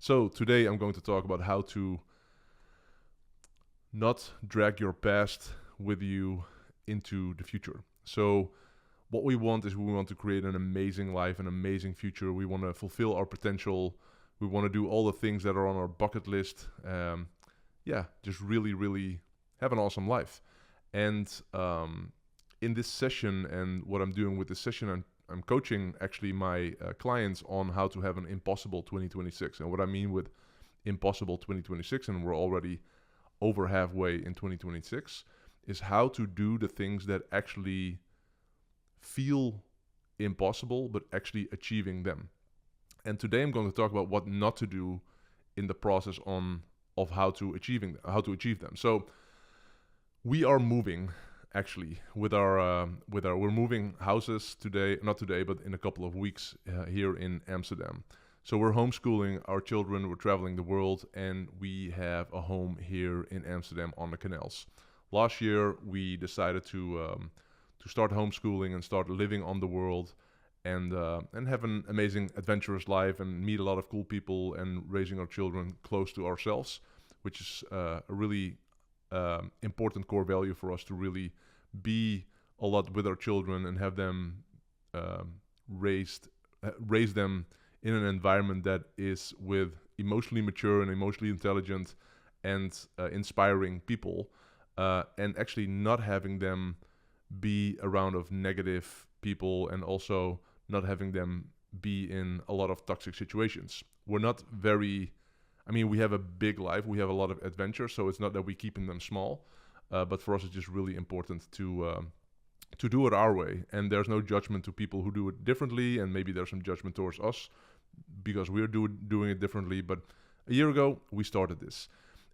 So today I'm going to talk about how to not drag your past with you into the future. So what we want is we want to create an amazing life, an amazing future. We want to fulfill our potential. We want to do all the things that are on our bucket list. Just really, really have an awesome life. And in this session, and what I'm doing with this session, I'm coaching actually my clients on how to have an impossible 2026. And what I mean with impossible 2026, and we're already over halfway in 2026, is how to do the things that actually feel impossible, but actually achieving them. And today I'm going to talk about what not to do in the process of how to achieve them. So we are moving actually with our we're moving houses today, not today, but in a couple of weeks here in Amsterdam. So we're homeschooling our children, we're traveling the world, and we have a home here in Amsterdam on the canals. Last year we decided to start homeschooling and start living on the world and have an amazing adventurous life and meet a lot of cool people and raising our children close to ourselves, which is a really important core value for us, to really be a lot with our children and have them raise them in an environment that is with emotionally mature and emotionally intelligent and inspiring people, and actually not having them be around of negative people, and also not having them be in a lot of toxic situations. We're not very, we have a big life, we have a lot of adventure, so it's not that we're keeping them small, but for us it's just really important to do it our way. And there's no judgment to people who do it differently, and maybe there's some judgment towards us because we're doing it differently. But a year ago we started this,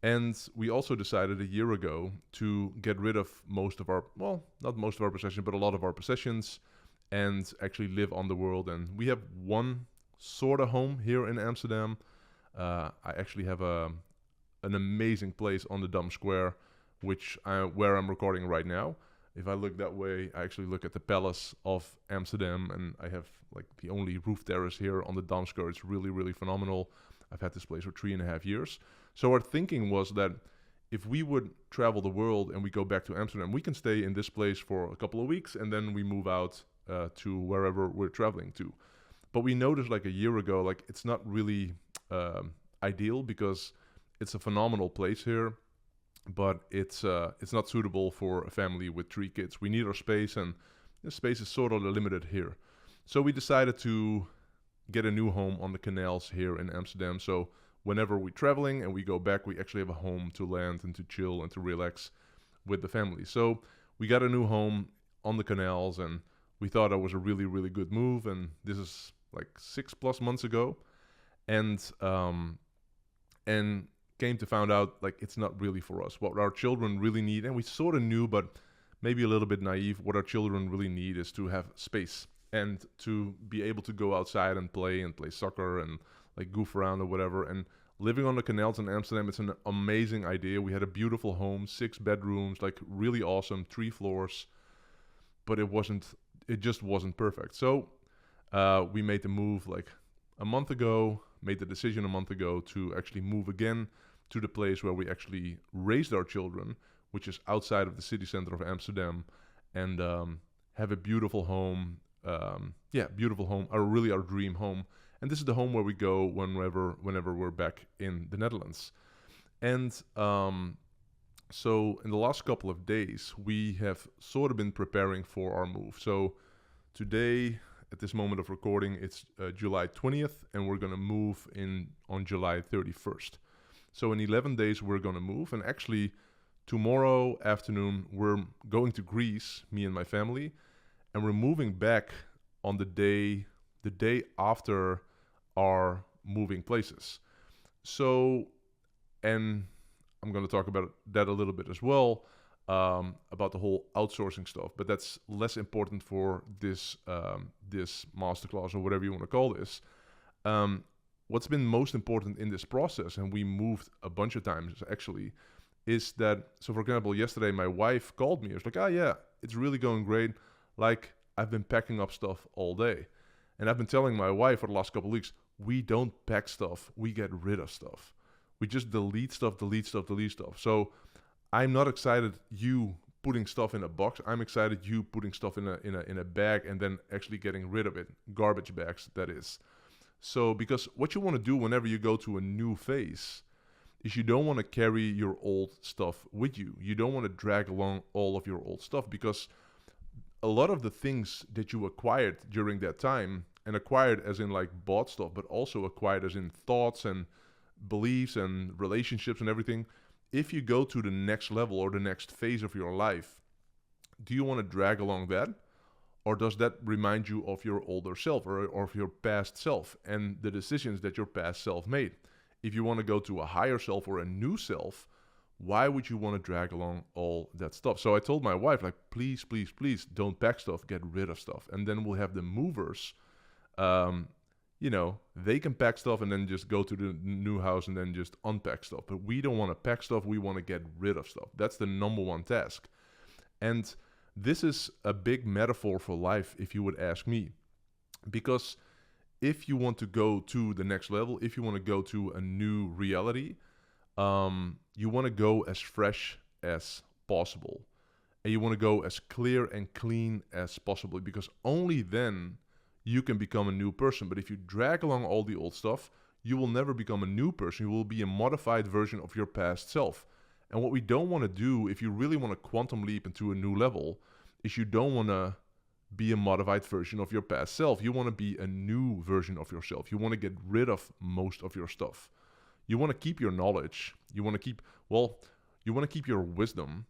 and we also decided a year ago to get rid of most of our, well, not most of our possessions, but a lot of our possessions, and actually live on the world. And we have one sort of home here in Amsterdam. I actually have an amazing place on the Dam Square, where I'm recording right now. If I look that way, I actually look at the Palace of Amsterdam, and I have like the only roof terrace here on the Dam Square. It's really, really phenomenal. I've had this place for 3.5 years. So our thinking was that if we would travel the world and we go back to Amsterdam, we can stay in this place for a couple of weeks, and then we move out to wherever we're traveling to. But we noticed like a year ago, like it's not really ideal, because it's a phenomenal place here, but it's not suitable for a family with 3 kids. We need our space, and the space is sort of limited here. So we decided to get a new home on the canals here in Amsterdam. So whenever we're traveling and we go back, we actually have a home to land and to chill and to relax with the family. So we got a new home on the canals, and we thought that was a really, really good move. And this is like 6+ months ago, and came to find out like it's not really for us. What our children really need, and we sort of knew, but maybe a little bit naive, what our children really need is to have space and to be able to go outside and play soccer and like goof around or whatever. And living on the canals in Amsterdam, it's an amazing idea. We had a beautiful home, 6 bedrooms, like really awesome, 3 floors, but it just wasn't perfect. So we made the move like a month ago, made the decision a month ago to actually move again to the place where we actually raised our children, which is outside of the city center of Amsterdam, and have a beautiful home. Beautiful home, our dream home. And this is the home where we go whenever we're back in the Netherlands. And so in the last couple of days, we have sort of been preparing for our move. So today, at this moment of recording, it's July 20th, and we're going to move in on July 31st. So in 11 days, we're going to move. And actually, tomorrow afternoon, we're going to Greece, me and my family, and we're moving back on the day after our moving places. So, and I'm going to talk about that a little bit as well, about the whole outsourcing stuff. But that's less important for this masterclass, or whatever you want to call this. What's been most important in this process, and we moved a bunch of times actually, is that, so for example, yesterday my wife called me. It was like, oh yeah, it's really going great. Like, I've been packing up stuff all day. And I've been telling my wife for the last couple of weeks, we don't pack stuff, we get rid of stuff. We just delete stuff, delete stuff, delete stuff. So I'm not excited you putting stuff in a box. I'm excited you putting stuff in a bag and then actually getting rid of it. Garbage bags, that is. So because what you want to do whenever you go to a new phase is you don't want to carry your old stuff with you. You don't want to drag along all of your old stuff, because a lot of the things that you acquired during that time, and acquired as in like bought stuff, but also acquired as in thoughts and beliefs and relationships and everything, if you go to the next level or the next phase of your life, do you want to drag along that? Or does that remind you of your older self or of your past self and the decisions that your past self made? If you want to go to a higher self or a new self, why would you want to drag along all that stuff? So I told my wife, like, please, please, please don't pack stuff, get rid of stuff. And then we'll have the movers, they can pack stuff and then just go to the new house and then just unpack stuff. But we don't want to pack stuff, we want to get rid of stuff. That's the number one task. And this is a big metaphor for life, if you would ask me. Because if you want to go to the next level, if you want to go to a new reality, you want to go as fresh as possible. And you want to go as clear and clean as possible, because only then you can become a new person. But if you drag along all the old stuff, you will never become a new person. You will be a modified version of your past self. And what we don't want to do, if you really want to quantum leap into a new level, is you don't want to be a modified version of your past self. You want to be a new version of yourself. You want to get rid of most of your stuff. You want to keep your knowledge. You want to keep your wisdom.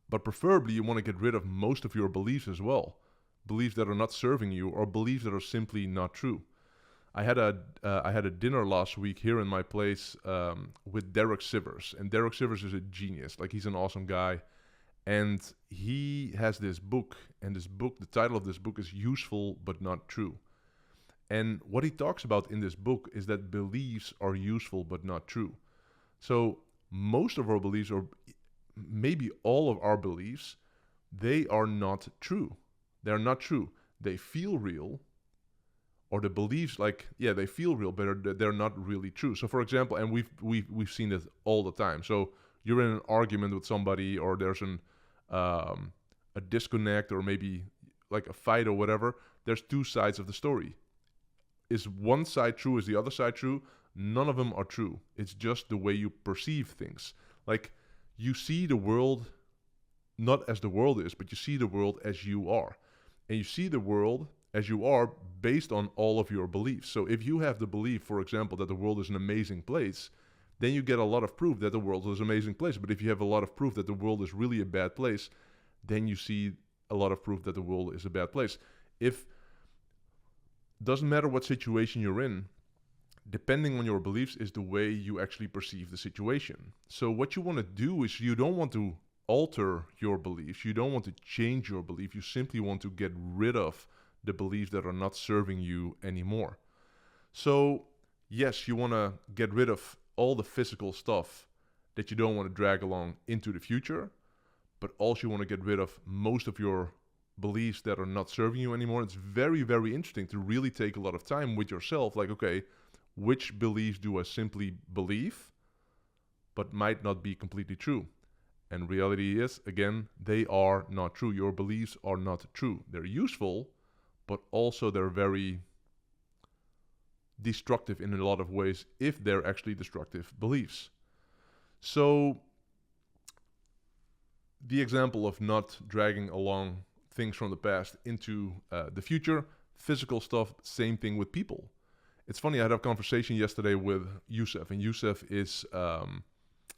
But preferably you want to get rid of most of your beliefs as well. Beliefs that are not serving you, or beliefs that are simply not true. I had a dinner last week here in my place with Derek Sivers. And Derek Sivers is a genius. Like, he's an awesome guy. And he has this book, and the title of this book is Useful But Not True. And what he talks about in this book is that beliefs are useful but not true. So most of our beliefs, or maybe all of our beliefs, they are not true. They're not true. They feel real, or the beliefs, they feel real, but they're not really true. So for example, and we've seen this all the time. So you're in an argument with somebody, or there's a disconnect, or maybe like a fight or whatever. There's two sides of the story. Is one side true? Is the other side true? None of them are true. It's just the way you perceive things. Like, you see the world not as the world is, but you see the world as you are. And you see the world as you are based on all of your beliefs. So if you have the belief, for example, that the world is an amazing place, then you get a lot of proof that the world is an amazing place. But if you have a lot of proof that the world is really a bad place, then you see a lot of proof that the world is a bad place. Doesn't matter what situation you're in, depending on your beliefs is the way you actually perceive the situation. So what you want to do is, you don't want to alter your beliefs. You don't want to change your belief. You simply want to get rid of the beliefs that are not serving you anymore. So yes, you want to get rid of all the physical stuff that you don't want to drag along into the future, but also you want to get rid of most of your beliefs that are not serving you anymore. It's very, very interesting to really take a lot of time with yourself. Like, okay, which beliefs do I simply believe, but might not be completely true? And reality is, again, they are not true. Your beliefs are not true. They're useful, but also they're very destructive in a lot of ways if they're actually destructive beliefs. So the example of not dragging along things from the past into the future, physical stuff, same thing with people. It's funny, I had a conversation yesterday with Youssef, and Youssef is,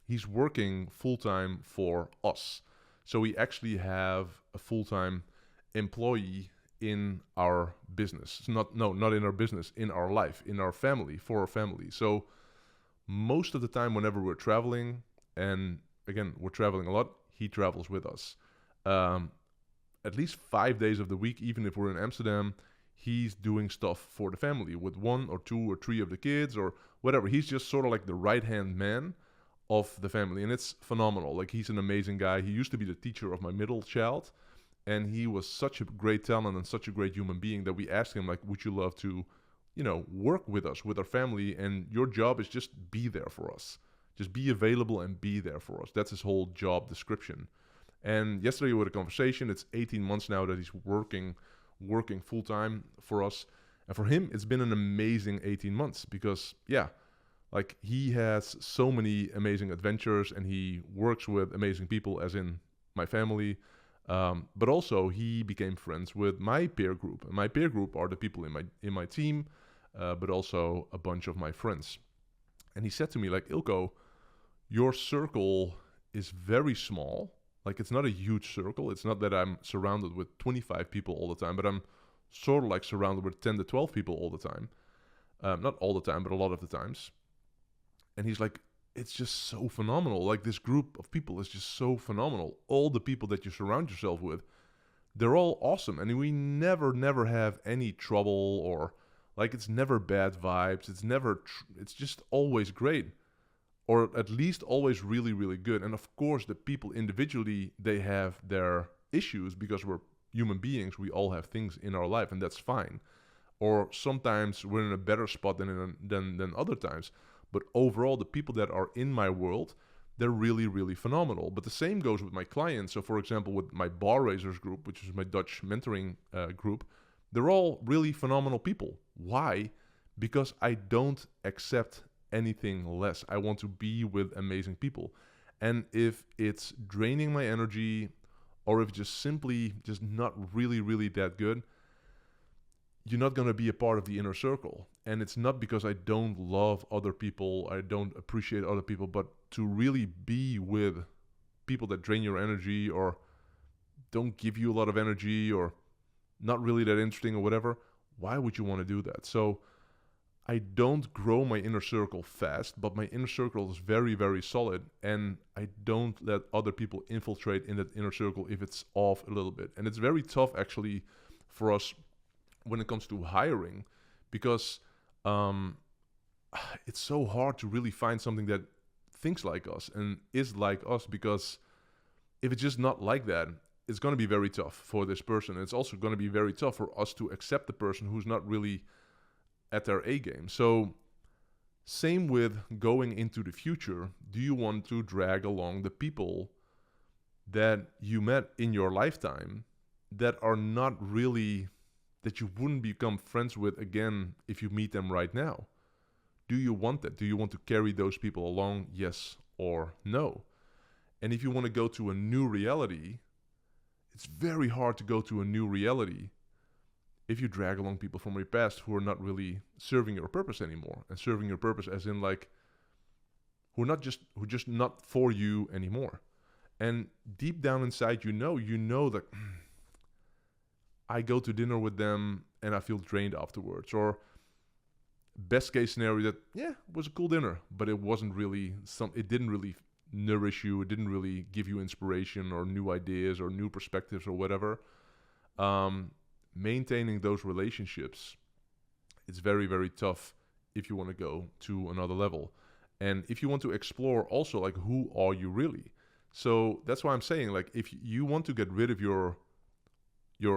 he's working full-time for us. So we actually have a full-time employee in our business. Not in our business, in our life, in our family, for our family. So most of the time whenever we're traveling, and again, we're traveling a lot, he travels with us. At least 5 days of the week, even if we're in Amsterdam, he's doing stuff for the family with 1 or 2 or 3 of the kids or whatever. He's just sort of like the right-hand man of the family, and it's phenomenal. Like, he's an amazing guy. He used to be the teacher of my middle child, and he was such a great talent and such a great human being that we asked him, like, would you love to work with us, with our family, and your job is just be there for us. Just be available and be there for us. That's his whole job description. And yesterday we had a conversation. It's 18 months now that he's working full time for us. And for him, it's been an amazing 18 months because, yeah, like he has so many amazing adventures and he works with amazing people, as in my family. But also he became friends with my peer group. And my peer group are the people in my team, but also a bunch of my friends. And he said to me, like, Eelco, your circle is very small. Like, it's not a huge circle. It's not that I'm surrounded with 25 people all the time, but I'm sort of like surrounded with 10 to 12 people all the time. Not all the time, but a lot of the times. And he's like, it's just so phenomenal. Like, this group of people is just so phenomenal. All the people that you surround yourself with, they're all awesome. And we never have any trouble, or like, it's never bad vibes. It's just always great. Or at least always really, really good. And of course, the people individually, they have their issues because we're human beings. We all have things in our life, and that's fine. Or sometimes we're in a better spot than other times. But overall, the people that are in my world, they're really, really phenomenal. But the same goes with my clients. So for example, with my Bar Raisers group, which is my Dutch mentoring group, they're all really phenomenal people. Why? Because I don't accept anything less. I want to be with amazing people. And if it's draining my energy, or if just simply just not really, really that good, you're not going to be a part of the inner circle. And it's not because I don't love other people, I don't appreciate other people, but to really be with people that drain your energy or don't give you a lot of energy or not really that interesting or whatever, why would you want to do that? So I don't grow my inner circle fast, but my inner circle is very, very solid, and I don't let other people infiltrate in that inner circle if it's off a little bit. And it's very tough actually for us when it comes to hiring, because it's so hard to really find something that thinks like us and is like us, because if it's just not like that, it's going to be very tough for this person. It's also going to be very tough for us to accept the person who's not really at their A game. So same with going into the future. Do you want to drag along the people that you met in your lifetime that are not really, that you wouldn't become friends with again if you meet them right now? Do you want that? Do you want to carry those people along? Yes or no? And if you want to go to a new reality, it's very hard to go to a new reality if you drag along people from your past who are not really serving your purpose anymore. And serving your purpose as in like, who just not for you anymore. And deep down inside, you know that I go to dinner with them and I feel drained afterwards. Or best case scenario that, yeah, it was a cool dinner, but it wasn't really it didn't really nourish you. It didn't really give you inspiration or new ideas or new perspectives or whatever. Maintaining those relationships, it's very, very tough if you want to go to another level. And if you want to explore also, like, who are you really? So that's why I'm saying, like, if you want to get rid of your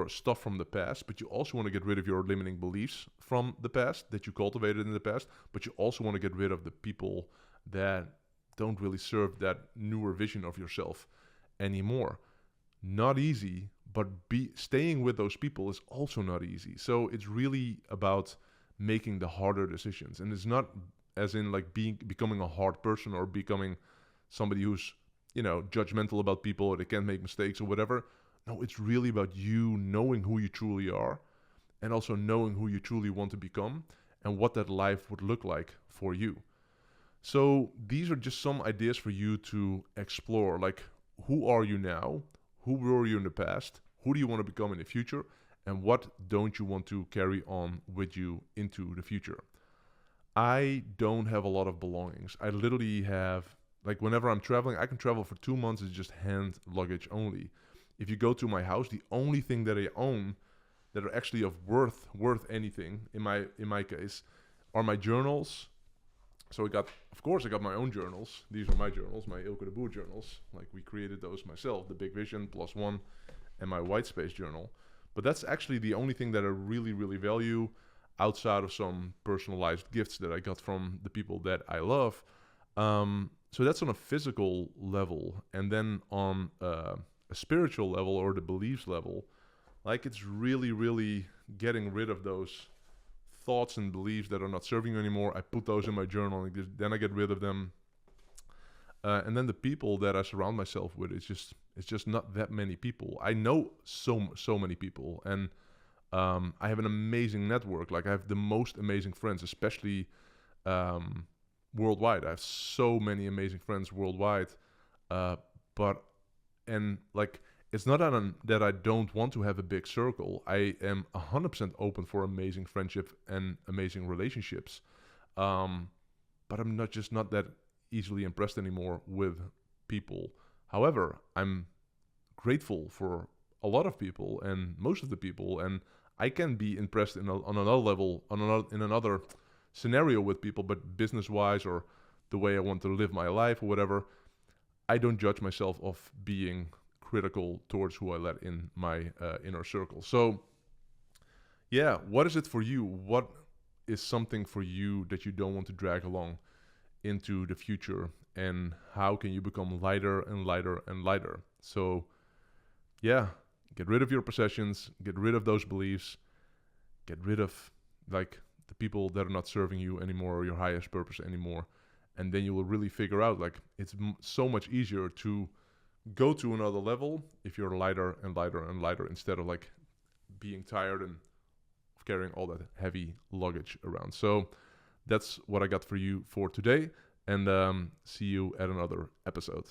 stuff from the past, but you also want to get rid of your limiting beliefs from the past that you cultivated in the past, but you also want to get rid of the people that don't really serve that newer vision of yourself anymore. Not easy, but staying with those people is also not easy. So it's really about making the harder decisions. And it's not as in like becoming a hard person or becoming somebody who's, judgmental about people or they can't make mistakes or whatever. No, it's really about you knowing who you truly are and also knowing who you truly want to become and what that life would look like for you. So these are just some ideas for you to explore. Like, who are you now? Who were you in the past? Who do you want to become in the future? And what don't you want to carry on with you into the future? I don't have a lot of belongings. I literally have, like, whenever I'm traveling, I can travel for 2 months. It's just hand luggage only. If you go to my house, the only thing that I own that are actually of worth anything in my case are my journals. So I got my own journals. These are my journals, my Eelco the Boer journals. Like, we created those myself, the Big Vision +1 and my White Space journal. But that's actually the only thing that I really, really value. outside of some personalized gifts that I got from the people that I love. So that's on a physical level. And then on a spiritual level or the beliefs level, like it's really, really getting rid of those thoughts and beliefs that are not serving you anymore. I put those in my journal and then I get rid of them. And then the people that I surround myself with, it's just not that many people. I know so many people, and I have an amazing network. Like I have the most amazing friends, especially worldwide. I have so many amazing friends worldwide. But like it's not that I don't want to have a big circle. I am 100% open for amazing friendship and amazing relationships. But I'm not that easily impressed anymore with people. However, I'm grateful for a lot of people and most of the people, and I can be impressed on another level, in another scenario with people, but business-wise or the way I want to live my life or whatever, I don't judge myself of being critical towards who I let in my inner circle. So, yeah, what is it for you? What is something for you that you don't want to drag along into the future, and how can you become lighter and lighter and lighter? So yeah, get rid of your possessions, get rid of those beliefs, get rid of like the people that are not serving you anymore or your highest purpose anymore, and then you will really figure out like it's so much easier to go to another level if you're lighter and lighter and lighter, instead of like being tired and carrying all that heavy luggage around. So that's what I got for you for today, and see you at another episode.